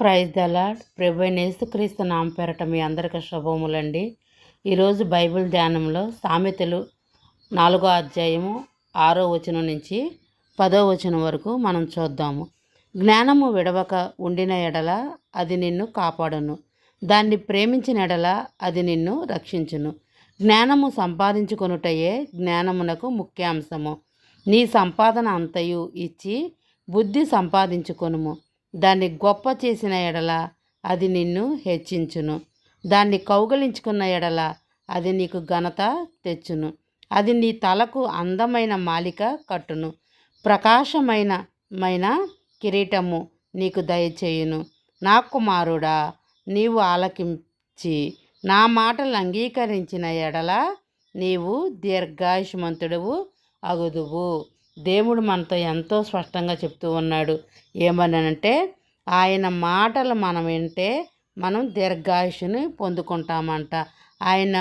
Praise the lord. ప్రభువైన యేసుక్రీస్తు నామం పేరట మీ అందరికీ శుభములండి. ఈరోజు బైబిల్ ధ్యానంలో సామెతలు 4వ అధ్యాయము 6వ వచనం నుంచి 10వ వచనం వరకు మనం చూద్దాము. జ్ఞానము విడవక ఉండిన ఎడల అది నిన్ను కాపాడును, దాన్ని ప్రేమించిన ఎడల అది నిన్ను రక్షించును. జ్ఞానము సంపాదించుకొనుటయే జ్ఞానమునకు ముఖ్యాంశము. నీ సంపాదన అంతయు ఇచ్చి బుద్ధి సంపాదించుకొనుము. దాన్ని గొప్ప చేసిన ఎడల అది నిన్ను హెచ్చించును, దాన్ని కౌగలించుకున్న ఎడల అది నీకు ఘనత తెచ్చును. అది నీ తలకు అందమైన మాలిక కట్టును, ప్రకాశమైన కిరీటము నీకు దయచేయును. నా కుమారుడా, నీవు ఆలకించి నా మాటలు అంగీకరించిన ఎడల నీవు దీర్ఘాయుష్మంతుడవు అగుదువు. దేవుడు మనతో ఎంతో స్పష్టంగా చెప్తూ ఉన్నాడు. ఏమనంటే ఆయన మాటలు మనం వింటే మనం దీర్ఘాయుషుని పొందుకుంటామంట. ఆయన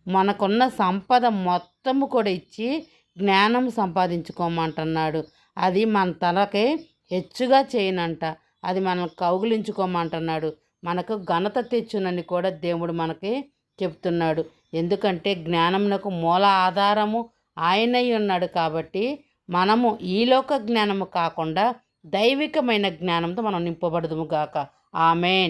మనకున్న సంపద మొత్తము కూడా ఇచ్చి జ్ఞానం సంపాదించుకోమంటున్నాడు. అది మన తలకి హెచ్చుగా చేయనంట, అది మనం కౌగిలించుకోమంటున్నాడు. మనకు ఘనత తెచ్చునని కూడా దేవుడు మనకి చెప్తున్నాడు. ఎందుకంటే జ్ఞానమునకు మూల ఆధారము ఆయనై ఉన్నాడు. కాబట్టి మనము ఈలోక జ్ఞానము కాకుండా దైవికమైన జ్ఞానంతో మనం నింపబడదుము గాక. ఆమేన్.